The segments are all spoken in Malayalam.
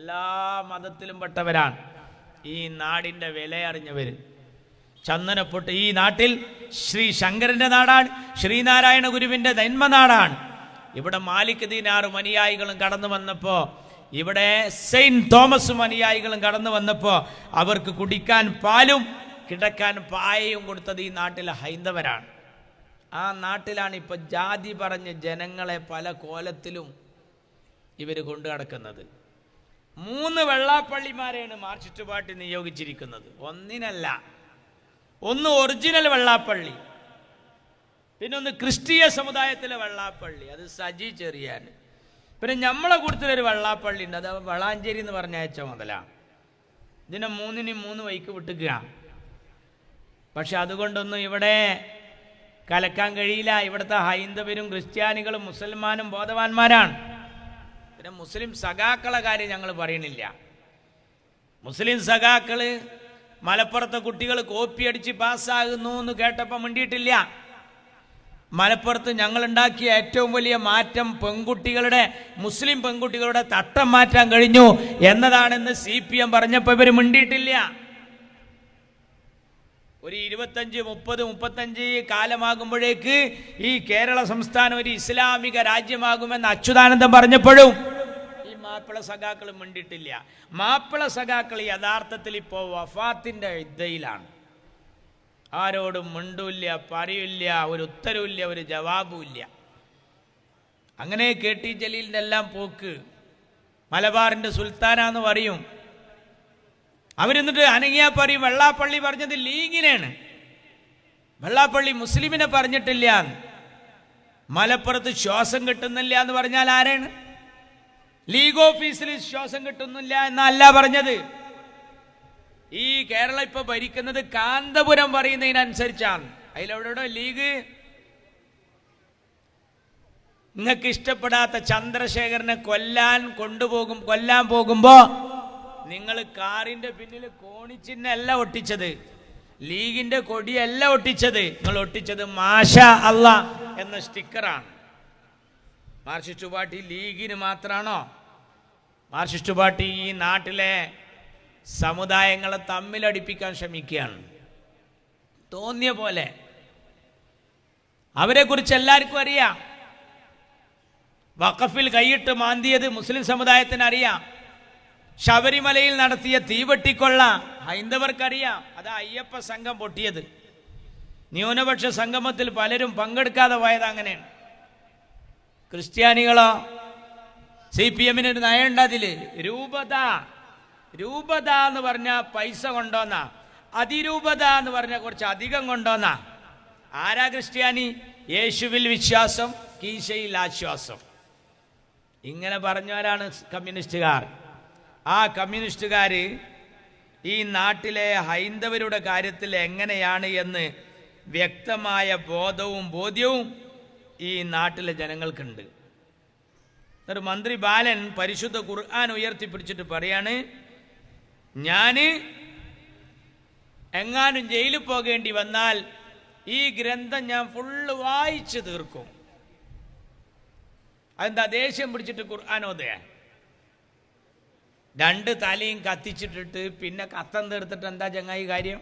എല്ലാ മതത്തിലും പെട്ടവരാണ്. ഈ നാടിൻ്റെ വില അറിഞ്ഞവർ. ചന്ദനപ്പൊട്ട് ഈ നാട്ടിൽ ശ്രീ ശങ്കരൻ്റെ നാടാണ്, ശ്രീനാരായണ ഗുരുവിൻ്റെ ജന്മനാടാണ്. ഇവിടെ മാലിക് ദീനാറും അനുയായികളും കടന്നു വന്നപ്പോൾ, ഇവിടെ സെയിൻറ്റ് തോമസും അനുയായികളും കടന്നു വന്നപ്പോൾ അവർക്ക് കുടിക്കാൻ പാലും കിടക്കാൻ പായയും കൊടുത്തത് ഈ നാട്ടിലെ ഹൈന്ദവരാണ്. ആ നാട്ടിലാണ് ഇപ്പോൾ ജാതി പറഞ്ഞ് ജനങ്ങളെ പല കോലത്തിലും ഇവർ കൊണ്ടു നടക്കുന്നത്. 3 വെള്ളാപ്പള്ളിമാരെയാണ് മാർക്സിസ്റ്റ് പാർട്ടി നിയോഗിച്ചിരിക്കുന്നത്. ഒന്നിനല്ല, ഒന്ന് ഒറിജിനൽ വെള്ളാപ്പള്ളി, പിന്നെ ഒന്ന് ക്രിസ്തീയ സമുദായത്തിലെ വെള്ളാപ്പള്ളി, അത് സജി ചെറിയാൻ. പിന്നെ നമ്മളെ കൂട്ടത്തിലൊരു വെള്ളാപ്പള്ളി ഉണ്ട്, അത് വളാഞ്ചേരി എന്ന് പറഞ്ഞയച്ച മുതലാണ്. ഇതിനെ 3-നും 3 വഴിക്ക് വിട്ടുക. പക്ഷെ അതുകൊണ്ടൊന്നും ഇവിടെ കലക്കാൻ കഴിയില്ല. ഇവിടുത്തെ ഹൈന്ദവരും ക്രിസ്ത്യാനികളും മുസൽമാനും ബോധവാന്മാരാണ്. പിന്നെ മുസ്ലിം സഖാക്കളെ കാര്യം ഞങ്ങൾ പറയണില്ല. മുസ്ലിം സഖാക്കള് മലപ്പുറത്തെ കുട്ടികൾ കോപ്പി അടിച്ച് പാസ്സാകുന്നു എന്ന് കേട്ടപ്പോൾ മിണ്ടിയിട്ടില്ല. മലപ്പുറത്ത് ഞങ്ങൾ ഉണ്ടാക്കിയ ഏറ്റവും വലിയ മാറ്റം മുസ്ലിം പെൺകുട്ടികളുടെ തട്ടം മാറ്റാൻ കഴിഞ്ഞു എന്നതാണെന്ന് CPM പറഞ്ഞപ്പോൾ ഇവർ മിണ്ടിയിട്ടില്ല. ഒരു 25-30-35 കാലമാകുമ്പോഴേക്ക് ഈ കേരള സംസ്ഥാനം ഒരു ഇസ്ലാമിക രാജ്യമാകുമെന്ന് അച്യുതാനന്ദൻ പറഞ്ഞപ്പോഴും ഈ മാപ്പിള സഖാക്കൾ മിണ്ടിയിട്ടില്ല. മാപ്പിള സഖാക്കൾ യഥാർത്ഥത്തിൽ ഇപ്പോൾ വഫാത്തിൻ്റെ ഇദ്ദയിലാണ്. ആരോടും മിണ്ടൂല്ല, പറയില്ല, ഒരു ഉത്തരവില്ല, ഒരു ജവാബുമില്ല. അങ്ങനെ KT ജലീലിൻ്റെ എല്ലാം പോക്ക്. മലബാറിൻ്റെ സുൽത്താനാന്ന് പറയും. അവരെന്നിട്ട് അനങ്ങിയാ പറയും വെള്ളാപ്പള്ളി പറഞ്ഞത് ലീഗിനാണ്, വെള്ളാപ്പള്ളി മുസ്ലിമിനെ പറഞ്ഞിട്ടില്ല. മലപ്പുറത്ത് ശ്വാസം കിട്ടുന്നില്ല എന്ന് പറഞ്ഞാൽ ആരാണ്? ലീഗ് ഓഫീസിൽ ശ്വാസം കിട്ടുന്നില്ല എന്നല്ല പറഞ്ഞത്. ഈ കേരളം ഇപ്പൊ ഭരിക്കുന്നത് കാന്തപുരം പറയുന്നതിനനുസരിച്ചാണ്. അതിലെവിടെ ലീഗ്? നിങ്ങൾക്ക് ഇഷ്ടപ്പെടാത്ത ചന്ദ്രശേഖരനെ കൊല്ലാൻ പോകുമ്പോ നിങ്ങൾ കാറിന്റെ പിന്നിൽ കോണിച്ചിഹ്നല്ല ഒട്ടിച്ചത്, ലീഗിന്റെ കൊടിയല്ല ഒട്ടിച്ചത്. നിങ്ങൾ ഒട്ടിച്ചത് മാഷാ അല്ലാ എന്ന സ്റ്റിക്കറാണ്. മാർക്സിസ്റ്റ് പാർട്ടി ലീഗിന് മാത്രമാണോ? മാർക്സിസ്റ്റ് പാർട്ടി ഈ നാട്ടിലെ സമുദായങ്ങളെ തമ്മിലടിപ്പിക്കാൻ ശ്രമിക്കുകയാണ്. തോന്നിയ പോലെ അവരെ കുറിച്ച് എല്ലാവർക്കും അറിയാം. വഖഫിൽ കൈയിട്ട് മാന്തിയത് മുസ്ലിം സമുദായത്തിന് അറിയാം. ശബരിമലയിൽ നടത്തിയ തീവെട്ടിക്കൊള്ള ഹൈന്ദവർക്കറിയാം. അത് അയ്യപ്പ സംഘം പൊട്ടിയത്. ന്യൂനപക്ഷ സംഗമത്തിൽ പലരും പങ്കെടുക്കാതെ പോയത് അങ്ങനെയാണ്. ക്രിസ്ത്യാനികളോ? CPM-ന് ഒരു നയമുണ്ട്. അതിൽ രൂപത എന്ന് പറഞ്ഞാൽ പൈസ കൊണ്ടോന്നാ, അതിരൂപത എന്ന് പറഞ്ഞാൽ കുറച്ച് അധികം കൊണ്ടോന്നാ. ആരാ ക്രിസ്ത്യാനി? യേശുവിൽ വിശ്വാസം, കീശയിൽ ആശ്വാസം. ഇങ്ങനെ പറഞ്ഞവരാണ് കമ്മ്യൂണിസ്റ്റുകാർ. ആ കമ്മ്യൂണിസ്റ്റുകാർ ഈ നാട്ടിലെ ഹൈന്ദവരുടെ കാര്യത്തിൽ എങ്ങനെയാണ് എന്ന് വ്യക്തമായ ബോധ്യവും ഈ നാട്ടിലെ ജനങ്ങൾക്കുണ്ട്. ഒരു മന്ത്രി ബാലൻ പരിശുദ്ധ ഖുർആൻ ഉയർത്തിപ്പിടിച്ചിട്ട് പറയാണ്, ഞാൻ എങ്ങാനും ജയിലിൽ പോകേണ്ടി വന്നാൽ ഈ ഗ്രന്ഥം ഞാൻ ഫുള്ള് വായിച്ചു തീർക്കും. അതെന്താ? ദേഷ്യം പിടിച്ചിട്ട് ഖുർആനോദയ 2 തലയും കത്തിച്ചിട്ടിട്ട് പിന്നെ കത്തം തീർത്തിട്ട് എന്താ ചങ്ങായി കാര്യം?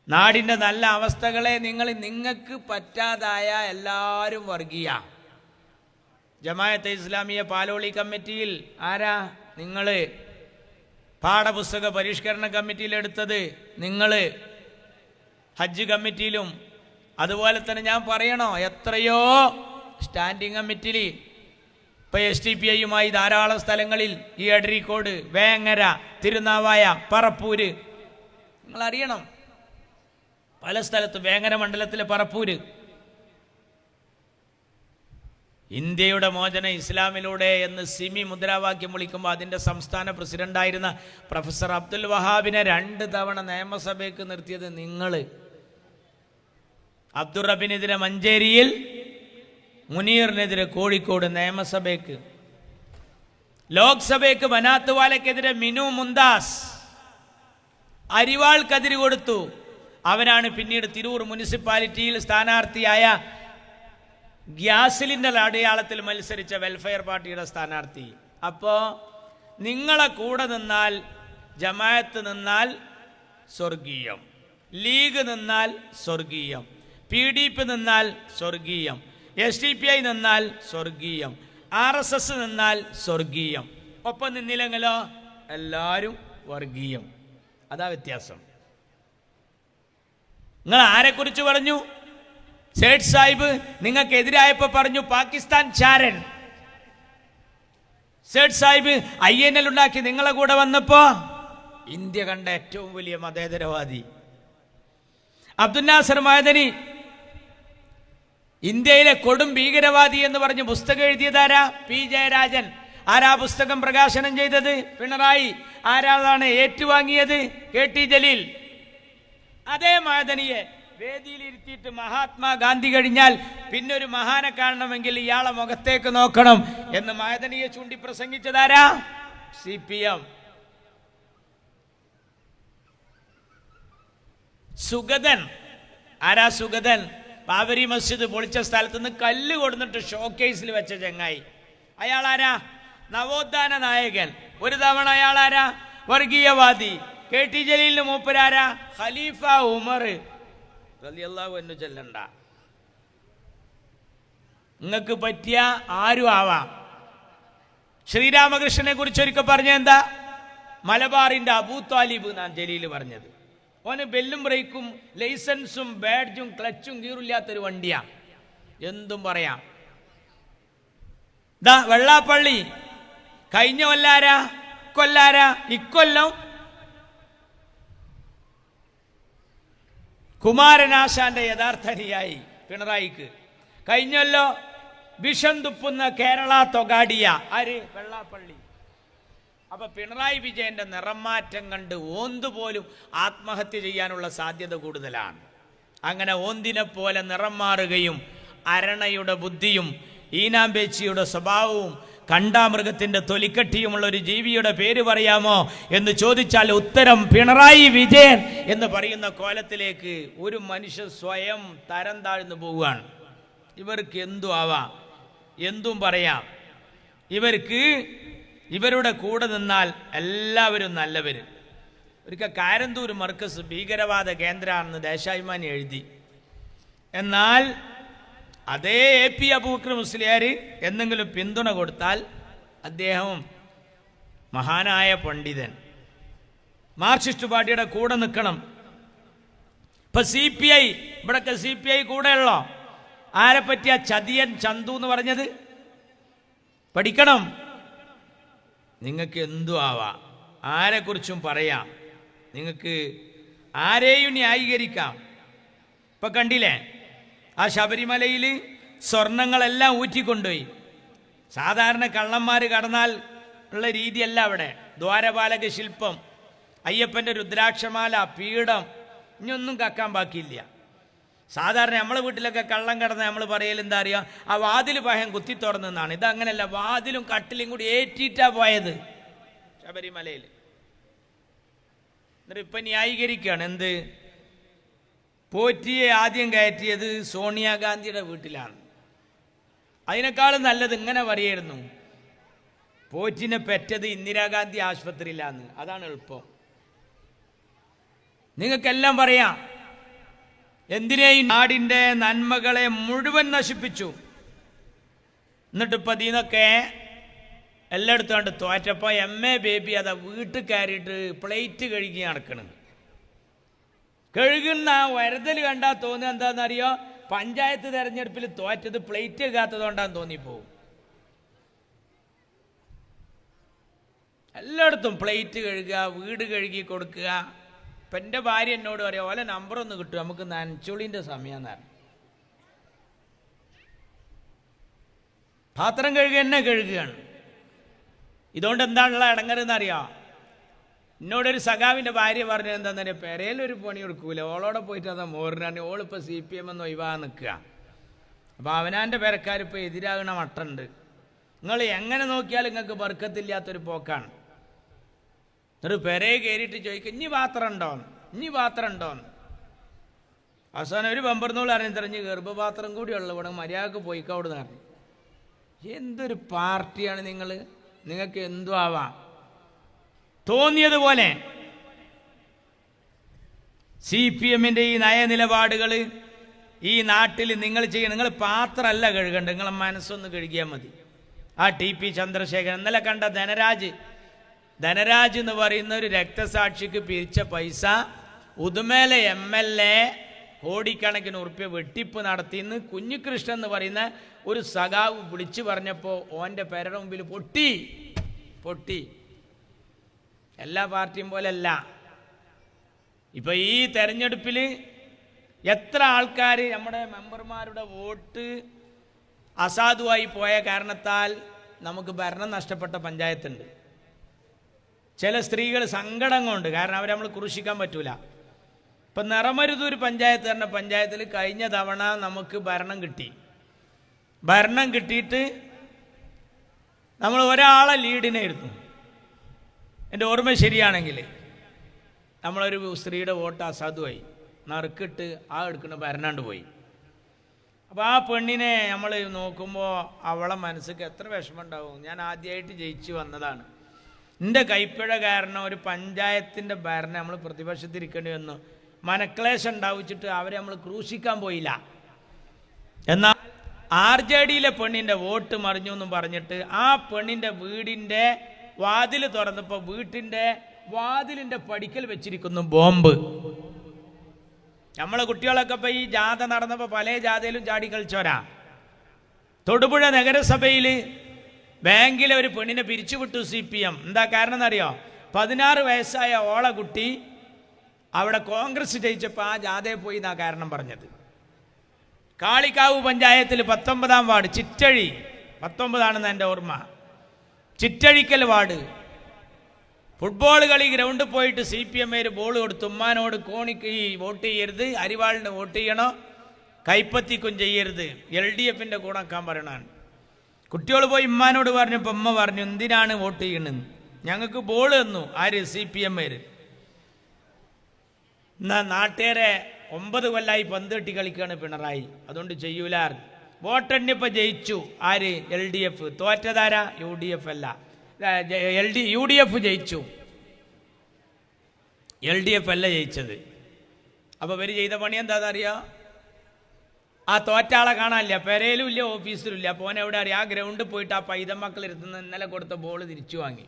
നാടിൻ്റെ നല്ല അവസ്ഥകളെ നിങ്ങൾക്ക് പറ്റാതായ എല്ലാവരും വർഗീയ. ജമാഅത്തെ ഇസ്ലാമിയ പാലോളി കമ്മിറ്റിയിൽ ആരാ നിങ്ങൾ? പാഠപുസ്തക പരിഷ്കരണ കമ്മിറ്റിയിൽ എടുത്തത് നിങ്ങൾ, ഹജ്ജ് കമ്മിറ്റിയിലും അതുപോലെ തന്നെ ഞാൻ പറയണോ, എത്രയോ സ്റ്റാൻഡിംഗ് കമ്മിറ്റിയിൽ ഇപ്പോൾ SDPI-യുമായി ധാരാളം സ്ഥലങ്ങളിൽ ഈ എടരിക്കോട്, വേങ്ങര, തിരുനാവായ, പറപ്പൂര്, നിങ്ങളറിയണം പല സ്ഥലത്തും. വേങ്ങര മണ്ഡലത്തിലെ പറപ്പൂര് ഇന്ത്യയുടെ മോചനം ഇസ്ലാമിലൂടെ എന്ന് സിമി മുദ്രാവാക്യം വിളിക്കുമ്പോൾ അതിൻ്റെ സംസ്ഥാന പ്രസിഡന്റായിരുന്ന പ്രൊഫസർ അബ്ദുൽ വഹാബിനെ 2 തവണ നിയമസഭയ്ക്ക് നിർത്തിയത് നിങ്ങൾ. അബ്ദുറബിനെതിരെ മഞ്ചേരിയിൽ, മുനീറിനെതിരെ കോഴിക്കോട് നിയമസഭയ്ക്ക്, ലോക്സഭയ്ക്ക് ബനാത്തുവാലയ്ക്കെതിരെ മിനു മുന്താസ്, അരിവാൾക്കതിരി കൊടുത്തു. അവനാണ് പിന്നീട് തിരൂർ മുനിസിപ്പാലിറ്റിയിൽ സ്ഥാനാർത്ഥിയായ ഗ്യാസ് സിലിണ്ടർ അടയാളത്തിൽ മത്സരിച്ച വെൽഫെയർ പാർട്ടിയുടെ സ്ഥാനാർത്ഥി. അപ്പോൾ നിങ്ങളെ കൂടെ നിന്നാൽ, ജമാഅത്ത് നിന്നാൽ സ്വർഗീയം, ലീഗ് നിന്നാൽ സ്വർഗീയം, PDP നിന്നാൽ സ്വർഗീയം, SDPI നിന്നാൽ സ്വർഗീയം, RSS നിന്നാൽ സ്വർഗീയം. ഒപ്പം നിന്നില്ലെങ്കിലോ എല്ലാവരും വർഗീയം. അതാ വ്യത്യാസം. നിങ്ങൾ ആരെക്കുറിച്ച് പറഞ്ഞു? സേഠ് സാഹിബ് നിങ്ങൾക്കെതിരായപ്പോൾ പറഞ്ഞു പാകിസ്ഥാൻ ചാരൻ. സേഠ് സാഹിബ് INL ഉണ്ടാക്കി നിങ്ങളെ കൂടെ വന്നപ്പോ ഇന്ത്യ കണ്ട ഏറ്റവും വലിയ മതേതരവാദി. അബ്ദുൽ നാസർ മഅദനി ഇന്ത്യയിലെ കൊടും ഭീകരവാദി എന്ന് പറഞ്ഞ് പുസ്തകം എഴുതിയതാരാ? P. ജയരാജൻ. ആരാ പുസ്തകം പ്രകാശനം ചെയ്തത്? പിണറായി. ആരാളാണ് ഏറ്റുവാങ്ങിയത്? KT ജലീൽ. അതേ മഅദനിയെ വേദിയിലിരുത്തിയിട്ട് മഹാത്മാഗാന്ധി കഴിഞ്ഞാൽ പിന്നൊരു മഹാനെ കാണണമെങ്കിൽ ഇയാളെ മുഖത്തേക്ക് നോക്കണം എന്ന് മഅദനിയെ ചൂണ്ടി പ്രസംഗിച്ചതാരാ? CPM. സുഗതൻ. ആരാ സുഗതൻ? ബാബരി മസ്ജിദ് പൊളിച്ച സ്ഥലത്ത് നിന്ന് കല്ല് കൊടുത്തിട്ട് ഷോക്കേസിൽ വെച്ച ചങ്ങായി. അയാളാരാ? നവോത്ഥാന നായകൻ. ഒരു തവണ അയാളാരാ? വർഗീയവാദി. KT ജലീലിന് മൂപ്പരാരാ? ഖലീഫ ഉമർ റളിയല്ലാഹു അൻഹു. ചെല്ലണ്ട, നിങ്ങൾക്ക് പറ്റിയ ആരും ആവാം. ശ്രീരാമകൃഷ്ണനെ കുറിച്ച് ഒരിക്കൽ പറഞ്ഞ എന്താ? മലബാറിന്റെ അബൂ താലിബ് എന്നാണ് ജലീൽ പറഞ്ഞത്. ഓന് ബെല്ലും ബ്രേക്കും ലൈസൻസും ബാഡ്ജും ക്ലച്ചും ഗീറില്ലാത്തൊരു വണ്ടിയാ. എന്തും പറയാം. വെള്ളാപ്പള്ളി കഴിഞ്ഞ കൊല്ലാരാ? കൊല്ലാരാ? ഇക്കൊല്ലം കുമാരനാശാന്റെ യഥാർത്ഥ അനുയായി പിണറായിക്ക്. കഴിഞ്ഞല്ലോ വിഷം തുപ്പുന്ന കേരള തൊഗാഡിയ. ആര്? വെള്ളാപ്പള്ളി. അപ്പൊ പിണറായി വിജയന്റെ നിറം മാറ്റം കണ്ട് ഓന്തുപോലും ആത്മഹത്യ ചെയ്യാനുള്ള സാധ്യത കൂടുതലാണ്. അങ്ങനെ ഓന്തിനെ പോലെ നിറം മാറുകയും അരണയുടെ ബുദ്ധിയും ഈനാമ്പേച്ചിയുടെ സ്വഭാവവും കണ്ടാമൃഗത്തിന്റെ തൊലിക്കട്ടിയുമുള്ള ഒരു ജീവിയുടെ പേര് പറയാമോ എന്ന് ചോദിച്ചാൽ ഉത്തരം പിണറായി വിജയൻ എന്ന് പറയുന്ന കോലത്തിലേക്ക് ഒരു മനുഷ്യൻ സ്വയം തരം താഴ്ന്നു പോവുകയാണ്. ഇവർക്ക് എന്തും ആവാം, എന്തും പറയാം. ഇവർക്ക് ഇവരുടെ കൂടെ നിന്നാൽ എല്ലാവരും നല്ലവര്. ഒരിക്കൽ കാരന്തൂർ മർക്കസ് ഭീകരവാദ കേന്ദ്രമാണെന്ന് ദേശാഭിമാനി എഴുതി. എന്നാൽ അതേ AP അബൂബക്കർ മുസ്ലിയാർ എന്തെങ്കിലും പിന്തുണ കൊടുത്താൽ അദ്ദേഹം മഹാനായ പണ്ഡിതൻ, മാർക്സിസ്റ്റ് പാർട്ടിയുടെ കൂടെ നിൽക്കണം. ഇപ്പൊ CPI, ഇവിടൊക്കെ CPI കൂടെയുള്ളോ? ആരെ പറ്റിയ ചതിയൻ ചന്തു എന്ന് പറഞ്ഞത്? പഠിക്കണം. നിങ്ങൾക്ക് എന്തു ആവാം, ആരെക്കുറിച്ചും പറയാം, നിങ്ങൾക്ക് ആരെയും ന്യായീകരിക്കാം. ഇപ്പൊ കണ്ടില്ലേ, ആ ശബരിമലയിൽ സ്വർണങ്ങളെല്ലാം ഊറ്റിക്കൊണ്ടുപോയി. സാധാരണ കള്ളന്മാർ കടന്നാൽ ഉള്ള രീതിയല്ല അവിടെ. ദ്വാരപാലക ശില്പം, അയ്യപ്പൻ്റെ രുദ്രാക്ഷമാല, പീഠം, ഇനിയൊന്നും കക്കാൻ ബാക്കിയില്ല. സാധാരണ നമ്മളെ വീട്ടിലൊക്കെ കള്ളം കടന്ന് നമ്മൾ പറയൽ എന്താ അറിയാം? ആ വാതിൽ പഹം കുത്തി തുറന്നെന്നാണ്. ഇതങ്ങനെയല്ല, വാതിലും കട്ടിലും കൂടി ഏറ്റിട്ടാ പോയത് ശബരിമലയിൽ. എന്നിട്ട് ഇപ്പം ന്യായീകരിക്കുകയാണ്. എന്ത്? പോറ്റിയെ ആദ്യം കയറ്റിയത് സോണിയാഗാന്ധിയുടെ വീട്ടിലാണ്. അതിനേക്കാളും നല്ലത് ഇങ്ങനെ പറയായിരുന്നു, പോറ്റിനെ പെറ്റത് ഇന്ദിരാഗാന്ധി ആശുപത്രിയിലാന്ന്. അതാണ് എളുപ്പം. നിങ്ങൾക്കെല്ലാം പറയാം. എന്തിനേയും നാടിൻ്റെ നന്മകളെ മുഴുവൻ നശിപ്പിച്ചു. എന്നിട്ടിപ്പോൾ ഇതിനൊക്കെ എല്ലായിടത്തും കണ്ട് തോറ്റപ്പോൾ MA ബേബി അതാ വീട്ടിൽ കയറിയിട്ട് പ്ലേറ്റ് കഴുകി നടക്കണം. കഴുകുന്ന വരതൽ കണ്ടാൽ തോന്നുക എന്താണെന്നറിയോ? പഞ്ചായത്ത് തെരഞ്ഞെടുപ്പിൽ തോറ്റത് പ്ലേറ്റ് കഴുകാത്തതുകൊണ്ടാന്ന് തോന്നിപ്പോവും. എല്ലായിടത്തും പ്ലേറ്റ് കഴുകുക, വീട് കഴുകി കൊടുക്കുക. ഇപ്പം എൻ്റെ ഭാര്യ എന്നോട് പറയാം, ഓലെ നമ്പറൊന്ന് കിട്ടും, നമുക്ക് നനച്ചുളിൻ്റെ സമയം എന്നാണ്. പാത്രം കഴുകുക തന്നെ കഴുകുകയാണ്. ഇതുകൊണ്ട് എന്താണുള്ള ഇടങ്ങരെന്നറിയാം? എന്നോടൊരു സഖാവിൻ്റെ ഭാര്യ പറഞ്ഞത് എന്താണെന്ന് അറിയാം? പെരയിലൊരു പണി കൊടുക്കൂല, ഓളോടെ പോയിട്ട് അതാ മോറിനാണ്. ഓളിപ്പോൾ CPM എന്ന് ഒഴിവാ നിൽക്കുക. അപ്പോൾ അവനാൻ്റെ പേരക്കാരിപ്പോൾ എതിരാകണ മട്ടുണ്ട്. നിങ്ങൾ എങ്ങനെ നോക്കിയാലും നിങ്ങൾക്ക് ബർക്കത്തില്ലാത്തൊരു പോക്കാണ്. എന്നിട്ട് പെരയെ കയറിയിട്ട് ചോദിക്കും, ഇനി പാത്രം ഉണ്ടോന്ന്, ഇനി പാത്രം ഉണ്ടോന്ന്. അവസാനം ഒരു ബമ്പർന്നോൾ അറിഞ്ഞ് തെരഞ്ഞ് ഗർഭപാത്രം കൂടി ഉള്ള ഇവിടെ മര്യാദക്ക് പോയിക്കോ അവിടെ നിന്ന്. എന്തൊരു പാർട്ടിയാണ് നിങ്ങൾ! നിങ്ങൾക്ക് എന്തും ആവാം. തോന്നിയതുപോലെ CPM-ന്റെ ഈ നയനിലപാടുകൾ ഈ നാട്ടിൽ നിങ്ങൾ ചെയ്യണം. നിങ്ങൾ പാത്രമല്ല കഴുകണ്ട, നിങ്ങളെ മനസ്സൊന്ന് കഴുകിയാൽ മതി. ആ TP ചന്ദ്രശേഖരൻ ഇന്നലെ കണ്ട ധനരാജ് എന്ന് പറയുന്ന ഒരു രക്തസാക്ഷിക്ക് പിരിച്ച പൈസ ഉദുമേലെ MLA കോടിക്കണക്കിന് ഉറുപ്പ്യ വെട്ടിപ്പ് നടത്തിയെന്ന് കുഞ്ഞികൃഷ്ണൻ എന്ന് പറയുന്ന ഒരു സഖാവ് വിളിച്ചു പറഞ്ഞപ്പോൾ ഓൻ്റെ പേരുടെ മുമ്പിൽ പൊട്ടി. എല്ലാ പാർട്ടിയും പോലെയല്ല. ഇപ്പം ഈ തെരഞ്ഞെടുപ്പിൽ എത്ര ആൾക്കാർ നമ്മുടെ മെമ്പർമാരുടെ വോട്ട് അസാധുവായി പോയ കാരണത്താൽ നമുക്ക് ഭരണം നഷ്ടപ്പെട്ട പഞ്ചായത്തുണ്ട്. ചില സ്ത്രീകൾ സങ്കടം കൊണ്ട്, കാരണം അവരെ നമ്മൾ ക്രൂശിക്കാൻ പറ്റൂല. ഇപ്പം നിറമരുതൂർ പഞ്ചായത്ത് പറഞ്ഞ പഞ്ചായത്തിൽ കഴിഞ്ഞ തവണ നമുക്ക് ഭരണം കിട്ടിയിട്ട് നമ്മൾ ഒരാളെ ലീഡിനായിരുന്നു. എൻ്റെ ഓർമ്മ ശരിയാണെങ്കിൽ നമ്മളൊരു സ്ത്രീയുടെ വോട്ട് അസാധുവായി, നറുക്കിട്ട് ആ എടുക്കുന്ന ഭരണാണ്ട് പോയി. അപ്പോൾ ആ പെണ്ണിനെ നമ്മൾ നോക്കുമ്പോൾ അവളെ മനസ്സിക്ക് എത്ര വിഷമം ഉണ്ടാവും. ഞാൻ ആദ്യമായിട്ട് ജയിച്ചു വന്നതാണ്, എൻ്റെ കൈപ്പിഴ കാരണം ഒരു പഞ്ചായത്തിൻ്റെ ഭരണം നമ്മൾ പ്രതിപക്ഷത്തിരിക്കേണ്ടി വന്നു, മനക്ലേശം ഉണ്ടാവിച്ചിട്ട് അവരെ നമ്മൾ ക്രൂശിക്കാൻ പോയില്ല. എന്നാൽ RJDയിലെ പെണ്ണിൻ്റെ വോട്ട് മറിഞ്ഞു എന്നും പറഞ്ഞിട്ട് ആ പെണ്ണിൻ്റെ വീടിൻ്റെ വാതിൽ തുറന്നപ്പോൾ വീട്ടിൻ്റെ വാതിലിൻ്റെ പടിക്കൽ വെച്ചിരിക്കുന്നു ബോംബ്. നമ്മളെ കുട്ടികളൊക്കെ ഇപ്പോൾ ഈ ജാഥ നടന്നപ്പോൾ പല ജാഥയിലും ചാടി കളിച്ചോരാ. തൊടുപുഴ നഗരസഭയിൽ ബാങ്കിലെ ഒരു പെണ്ണിനെ പിരിച്ചുവിട്ടു CPM. എന്താ കാരണം എന്നറിയോ? 16 വയസ്സായ ഓളെ കുട്ടി അവിടെ കോൺഗ്രസ് ജയിച്ചപ്പോൾ ആ ജാഥയിൽ പോയി എന്നാ കാരണം പറഞ്ഞത്. കാളിക്കാവ് പഞ്ചായത്തിൽ 19-ാം വാർഡ് ചിറ്റഴി 19 എൻ്റെ ഓർമ്മ, ചിറ്റഴിക്കൽ വാർഡ് ഫുട്ബോൾ കളി ഗ്രൗണ്ടിൽ പോയിട്ട് CPM ബോൾ കൊടുത്തു, ഉമ്മാനോട് കോണിക്ക് ഈ വോട്ട് ചെയ്യരുത്, അരിവാളിന് വോട്ട് ചെയ്യണോ, കൈപ്പത്തിക്കും ചെയ്യരുത്, LDFൻ്റെ കൂടെ നിൽക്കാൻ പറയണാണ്. കുട്ടികൾ പോയി ഉമ്മാനോട് പറഞ്ഞപ്പോൾ ഉമ്മ പറഞ്ഞു എന്തിനാണ് വോട്ട് ചെയ്യണമെന്ന്, ഞങ്ങൾക്ക് ബോൾ തന്നു ആര് CPM. എന്നാൽ നാട്ടുകാരെ 9 കൊല്ലായി പന്ത് കെട്ടി കളിക്കുകയാണ് പിണറായി, അതുകൊണ്ട് ചെയ്യൂലാർ. വോട്ടെണ്ണിപ്പോൾ ജയിച്ചു ആര്? LDF. തോറ്റതാരാ? UDF അല്ല, UDF ജയിച്ചു, LDF അല്ല ജയിച്ചത്. അപ്പോൾ ഇവർ ചെയ്ത പണി എന്താണെന്നറിയോ? ആ തോറ്റാളെ കാണാനില്ല, പെരയിലും ഇല്ല, ഓഫീസിലും ഇല്ല. അപ്പോൾ എവിടെ അറിയാം? ആ ഗ്രൗണ്ടിൽ പോയിട്ട് ആ പൈതം മക്കൾ ഇരുത്തുന്ന ഇന്നലെ കൊടുത്ത ബോൾ തിരിച്ചു വാങ്ങി.